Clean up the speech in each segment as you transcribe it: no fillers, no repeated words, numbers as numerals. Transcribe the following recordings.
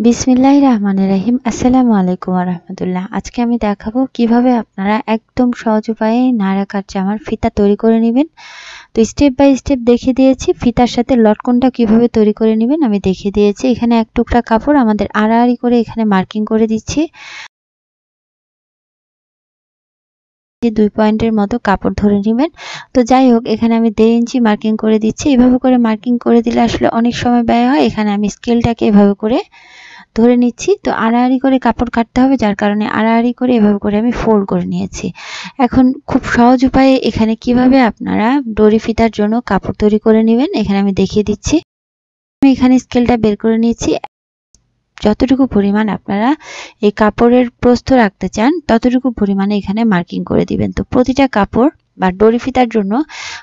বিসমিল্লাহির রহমানির রহিম। আসসালামু আলাইকুম ওয়া রাহমাতুল্লাহ। আজকে আমি দেখাবো কিভাবে আপনারা একদম সহজ উপায়ে নায়রা কাট জামার ফিতা তৈরি করে নেবেন। তো স্টেপ বাই স্টেপ দেখিয়ে দিয়েছি। ফিতার সাথে লটকনটা কিভাবে তৈরি করে নেবেন আমি দেখিয়ে দিয়েছি। এখানে এক টুকরা কাপড় আমাদের আড়াআড়ি করে এখানে মার্কিং করে দিচ্ছি। 2 পয়েন্টের মতো কাপড় ধরে নেবেন। তো যাই হোক, এখানে আমি 1.5 ইঞ্চি মার্কিং করে দিচ্ছি। এভাবে করে মার্কিং করে দিলে আসলে অনেক সময় ব্যয় হয়। এখানে আমি স্কেলটাকে এভাবে করে ধরে নিচ্ছি। তো আড়াআড়ি করে কাপড় কাটতে হবে, যার কারণে আড়াআড়ি করে এভাবে করে আমি ফোল্ড করে নিয়েছি। এখন খুব সহজ উপায়ে এখানে কিভাবে আপনারা ডরি ফিতার জন্য কাপড় তৈরি করে নেবেন এখানে আমি দেখিয়ে দিচ্ছি। আমি এখানে স্কেলটা বের করে নিয়েছি। যতটুকু পরিমাণ আপনারা এই কাপড়ের প্রস্থ রাখতে চান ততটুকু পরিমাণে এখানে মার্কিং করে দিবেন। তো প্রতিটা কাপড় বা ডরি ফিতার জন্য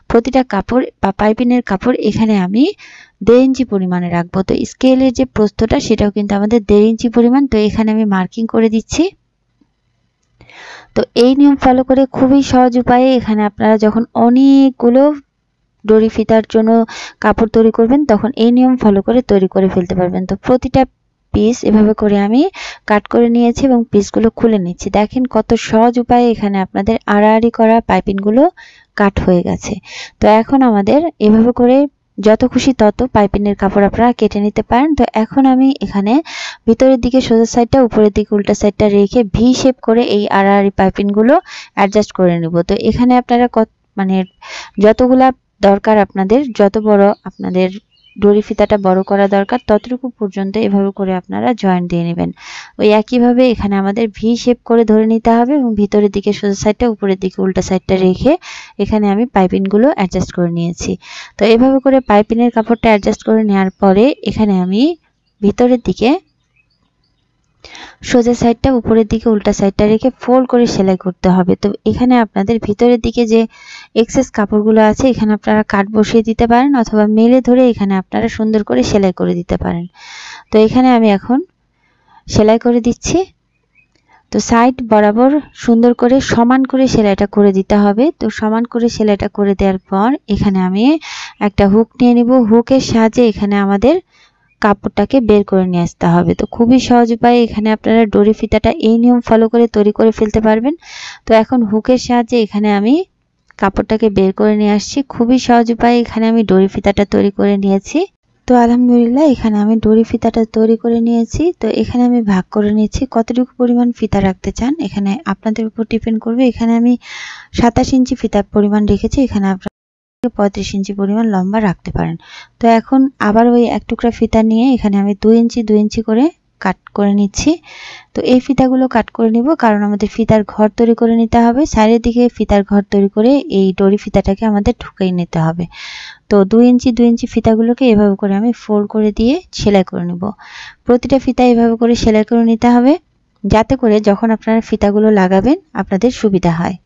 প্রতিটা কাপড় বা পাইপিনের কাপড় এখানে আমি 1.5 ইঞ্চি পরিমাণে রাখবো। তো স্কেলের যে প্রস্থটা সেটাও কিন্তু আমাদের 1.5 ইঞ্চি পরিমাণ। তো এখানে আমি মার্কিং করে দিচ্ছি। তো এই নিয়ম ফলো করে খুবই সহজ উপায়ে এখানে আপনারা যখন অনেকগুলো ডরি ফিতার জন্য কাপড় তৈরি করবেন তখন এই নিয়ম ফলো করে তৈরি করে ফেলতে পারবেন। তো প্রতিটা পিস এভাবে করে আমি কাট করে নিয়েছি এবং পিসগুলো খুলে নিচ্ছি। দেখেন কত সহজ উপায়ে এখানে আপনাদের আড়াআড়ি করা পাইপিনগুলো কাট হয়ে গেছে। তো এখন আমাদের এভাবে করে যত খুশি তত পাইপিনের কাপড় আপনারা কেটে নিতে পারেন। তো এখন আমি এখানে ভিতরের দিকে সোজা সাইডটা, উপরের দিকে উল্টা সাইডটা রেখে ভি শেপ করে এই আড়াআড়ি পাইপিনগুলো অ্যাডজাস্ট করে নেব। তো এখানে আপনারা যতগুলা দরকার আপনাদের, যত বড় আপনাদের ডরি ফিতাটা বড় করা দরকার ততটুকু পর্যন্ত এভাবে করে আপনারা জয়েন্ট দিয়ে নেবেন। ওই একইভাবে এখানে আমাদের ভি শেপ করে ধরে নিতে হবে এবং ভিতরের দিকে সোজা সাইডটা, উপরের দিকে উল্টা সাইডটা রেখে এখানে আমি পাইপিনগুলো অ্যাডজাস্ট করে নিয়েছি। তো এভাবে করে পাইপিনের কাপড়টা অ্যাডজাস্ট করে নেওয়ার পরে এখানে আমি ভিতরের দিকে সোজা সাইডটা, উপরের দিকে উল্টা সাইডটা রেখে ফোল্ড করে সেলাই করতে হবে। তো এখানে আপনাদের ভিতরের দিকে যে এক্সেস কাপড়গুলো আছে এখানে আপনারা কাট বসিয়ে দিতে পারেন অথবা মেলে ধরে এখানে আপনারা সুন্দর করে সেলাই করে দিতে পারেন। তো এখানে আমি এখন সেলাই করে দিচ্ছি। তো সাইড বরাবর সুন্দর করে সমান করে সেলাইটা করে দিতে হবে। তো সমান করে সেলাইটা করে দেওয়ার পর এখানে আমি একটা হুক নিয়ে নিব। হুকের সাহায্যে এখানে আমাদের কাপড়টাকে বের করে নিয়ে আসতে হবে। তো খুবই সহজ উপায়ে এখানে আপনারা ডরি ফিতাটা এই নিয়ম ফলো করে তৈরি করে ফেলতে পারবেন। তো এখন হুকের সাহায্যে এখানে আমি কাপড়টাকে বের করে নিয়ে আসছি। খুবই সহজ উপায়ে এখানে আমি ডরি ফিতাটা তৈরি করে নিয়েছি। তো আলহামদুলিল্লাহ এখানে আমি ডরি ফিতাটা তৈরি করে নিয়েছি। তো এখানে আমি ভাগ করে নিয়েছি কতটুকু পরিমাণ ফিতা রাখতে চান এখানে আপনাদের উপর ডিপেন্ড করবে। এখানে আমি 27 ইঞ্চি ফিতার পরিমাণ রেখেছি। এখানে আপনারা 35 ইঞ্চি পরিমাণ লম্বা রাখতে পারেন। তো এখন আবার ওই এক টুকরা ফিতা নিয়ে এখানে আমি 2 ইঞ্চি করে কাট করে নিচ্ছি। তো এই ফিতাগুলো কাট করে নিব, কারণ আমাদের ফিতার ঘর তৈরি করে নিতে হবে। সাইডের দিকে ফিতার ঘর তৈরি করে এই ডরি ফিতাটাকে আমাদের ঢুকিয়ে নিতে হবে। তো 2 ইঞ্চি ফিতাগুলোকে এভাবে করে আমি ফোল্ড করে দিয়ে সেলাই করে নেব। প্রতিটা ফিতা এভাবে করে সেলাই করে নিতে হবে, যাতে করে যখন আপনারা ফিতাগুলো লাগাবেন আপনাদের সুবিধা হয়।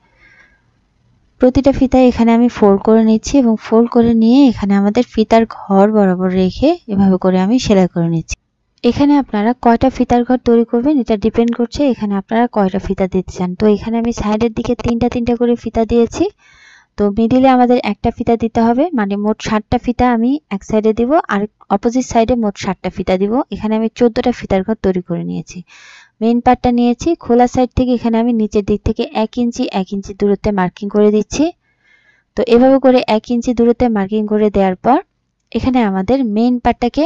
প্রতিটা ফিতা এখানে আমি ফোল্ড করে নিচ্ছি এবং ফোল্ড করে নিয়ে এখানে আমাদের ফিতার ঘর বরাবর রেখে এভাবে করে আমি সেলাই করে নিচ্ছি। এখানে আপনারা কয়টা ফিতার ঘর তৈরি করবেন এটা ডিপেন্ড করছে এখানে আপনারা কয়টা ফিতা দিতে চান। তো এখানে আমি সাইডের দিকে তিনটা করে ফিতা দিয়েছি। তো মিডিলে আমাদের একটা ফিতা দিতে হবে, মানে মোট 60টা ফিতা আমি এক সাইডে দিব আর অপোজিট সাইডে মোট 60টা ফিতা দিব। এখানে আমি 14টা ফিতার ঘর তৈরি করে নিয়েছি। মেইন পার্টটা নিয়েছি, খোলা সাইড থেকে এখানে আমি নিচের দিক থেকে 1 ইঞ্চি দূরত্বে মার্কিং করে দিচ্ছি। তো এভাবে করে 1 ইঞ্চি দূরত্বে মার্কিং করে দেওয়ার পর এখানে আমাদের মেইন পার্টটাকে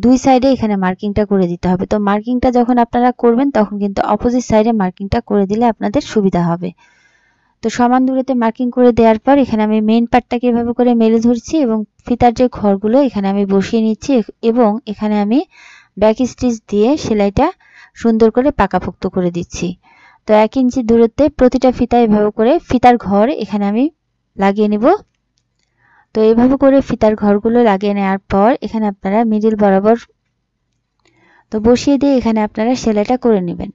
দুই সাইডে এখানে মার্কিংটা করে দিতে হবে। তো মার্কিংটা যখন আপনারা করবেন তখন কিন্তু অপোজিট সাইডে মার্কিংটা করে দিলে আপনাদের সুবিধা হবে। তো সমান দূরত্বে মার্কিং করে দেওয়ার পর এখানে আমি মেইন পার্টটাকে এভাবে করে মেলে ধরছি এবং ফিতার যে ঘরগুলো এখানে আমি বসিয়ে নিচ্ছি এবং এখানে আমি ব্যাক স্টিচ দিয়ে সেলাইটা সুন্দর করে পাকাপোক্ত করে দিচ্ছি। তো 1 ইঞ্চি দূরত্বে প্রতিটা ফিতা এভাবে করে ফিতার ঘর এখানে আমি লাগিয়ে নেব। তো এইভাবে করে ফিতার ঘরগুলো লাগিয়ে নেওয়ার পর এখানে আপনারা মিডল বরাবর তো বসিয়ে দিয়ে এখানে আপনারা সেলাইটা করে নেবেন।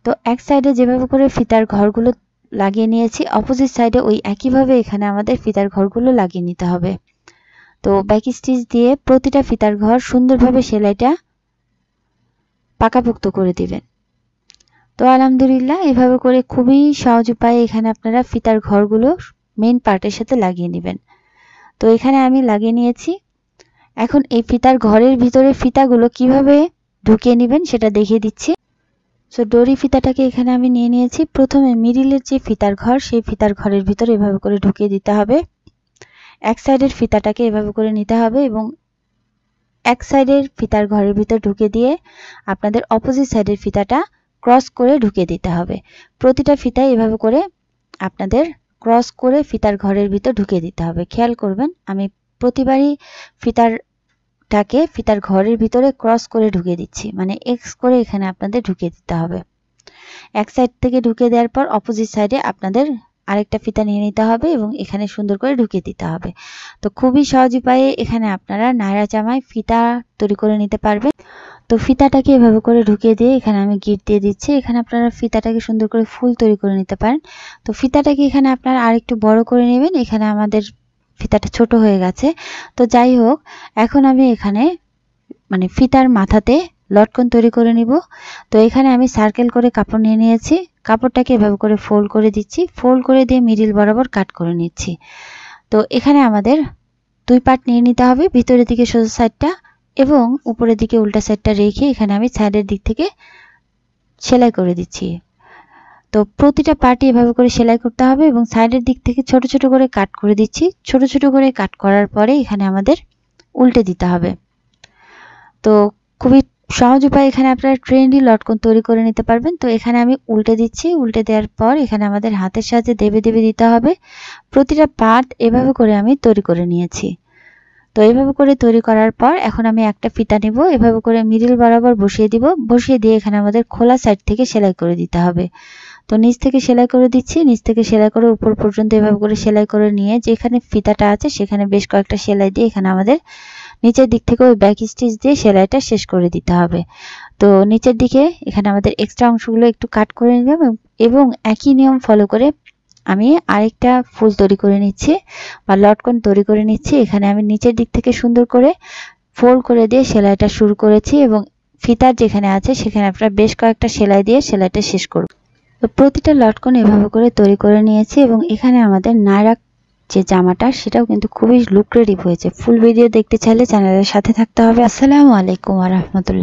তো এক সাইডে যেভাবে করে ফিতার ঘরগুলো লাগিয়ে নিয়েছি অপোজিট সাইডে ওই একইভাবে এখানে আমাদের ফিতার ঘরগুলো লাগিয়ে নিতে হবে। তো ব্যাক স্টিচ দিয়ে প্রতিটা ফিতার ঘর সুন্দরভাবে সেলাইটা পাকাপোক্ত করে দিবেন। তো আলহামদুলিল্লাহ এভাবে করে খুবই সহজ উপায়ে এখানে আপনারা ফিতার ঘরগুলো মেইন পার্টের সাথে লাগিয়ে নেবেন। তো এখানে আমি লাগিয়ে নিয়েছি। এখন এই ফিতার ঘরের ভিতরে ফিতাগুলো কিভাবে ঢুকিয়ে নেবেন সেটা দেখিয়ে দিচ্ছি। সো ডরি ফিতাটাকে এখানে আমি নিয়ে নিয়েছি। প্রথমে মিডিলের যে ফিতার ঘর, সেই ফিতার ঘরের ভিতরে এভাবে করে ঢুকিয়ে দিতে হবে। এক সাইডের ফিতাটাকে এভাবে করে নিতে হবে এবং এক সাইডের ফিতার ঘরের ভিতর ঢুকে দিয়ে আপনাদের অপোজিট সাইডের ফিতাটা ক্রস করে ঢুকিয়ে দিতে হবে। প্রতিটা ফিতায় এভাবে করে আপনাদের ক্রস করে ফিতার ঘরের ভিতর ঢুকিয়ে দিতে হবে। খেয়াল করবেন আমি প্রতিবারই ফিতার ঘরের ভিতরে ক্রস করে ঢুকিয়ে দিচ্ছি, মানে এক্স করে এখানে আপনাদের ঢুকিয়ে দিতে হবে। এক সাইড থেকে ঢুকিয়ে দেওয়ার পর অপোজিট সাইডে আপনাদের আরেকটা ফিতা নিয়ে নিতে হবে এবং এখানে সুন্দর করে ঢুকিয়ে দিতে হবে। তো খুবই সহজ উপায়ে এখানে আপনারা নায়রা জামায় ফিতা তৈরি করে নিতে পারবেন। তো ফিতাটাকে এভাবে করে ঢুকিয়ে দিয়ে এখানে আমি গিট দিয়ে দিচ্ছি। এখানে আপনারা ফিতাটাকে সুন্দর করে ফুল তৈরি করে নিতে পারেন। তো ফিতাটাকে এখানে আপনারা আরেকটু বড় করে নেবেন। এখানে আমাদের ফিতাটা ছোট হয়ে গেছে। তো যাই হোক, এখন আমি এখানে মানে ফিতার মাথাতে লটকন তৈরি করে নিব। তো এখানে আমি সার্কেল করে কাপড় নিয়ে নিয়েছি। কাপড়টাকে এভাবে করে ফোল্ড করে দিচ্ছি। ফোল্ড করে দিয়ে মিডিল বরাবর কাট করে নিচ্ছি। তো এখানে আমাদের দুই পার্ট নিয়ে নিতে হবে, ভিতরের দিকে সোজা সাইডটা এবং উপরের দিকে উল্টা সাইডটা রেখে এখানে আমি সাইডের দিক থেকে সেলাই করে দিচ্ছি। তো প্রতিটা পার্টই এভাবে করে সেলাই করতে হবে এবং সাইডের দিক থেকে ছোট ছোট করে কাট করে দিচ্ছি। ছোট ছোট করে কাট করার পরে এখানে আমাদের উল্টে দিতে হবে। তো খুবই সহজ উপায়, এখানে আপনারা ট্রেন্ডি লটকন তৈরি করে নিতে পারবেন। তো এখানে আমি উল্টে দিচ্ছি। উল্টে দেওয়ার পর এখানে আমাদের হাতের সাহায্যে দেবে দেবে দিতে হবে। প্রতিটা পার্ট এভাবে করে আমি তৈরি করে নিয়েছি। তো এইভাবে করে তৈরি করার পর এখন আমি একটা ফিতা নিব, এভাবে করে মিডিল বরাবর বসিয়ে দিব। বসিয়ে দিয়ে এখানে আমাদের খোলা সাইড থেকে সেলাই করে দিতে হবে। তো নিচ থেকে সেলাই করে দিচ্ছি। নিচ থেকে সেলাই করে উপর পর্যন্ত এভাবে করে সেলাই করে নিয়ে যেখানে ফিতাটা আছে সেখানে বেশ কয়েকটা সেলাই দিয়ে এখানে আমাদের নিচের দিক থেকে ওই ব্যাক স্টিচ দিয়ে সেলাইটা শেষ করে দিতে হবে। তো নিচের দিকে এখানে আমাদের এক্সট্রা অংশগুলো একটু কাট করে নিলাম এবং একই নিয়ম ফলো করে আমি আরেকটা ফুল তৈরি করে নিচ্ছি বা লটকন তৈরি করে নিচ্ছি। এখানে আমি নিচের দিক থেকে সুন্দর করে ফোল্ড করে দিয়ে সেলাইটা শুরু করেছি এবং ফিতার যেখানে আছে সেখানে আপনারা বেশ কয়েকটা সেলাই দিয়ে সেলাইটা শেষ করব। তো প্রতিটা লটকন এভাবে করে তৈরি করে নিয়েছি এবং এখানে আমাদের নায়রা যে জামাটা সেটাও কিন্তু খুবই লুক্রেটিভ হয়েছে। ফুল ভিডিও দেখতে চাইলে চ্যানেলের সাথে থাকতে হবে। আসসালামু আলাইকুম ওয়া রাহমাতুল্লাহ।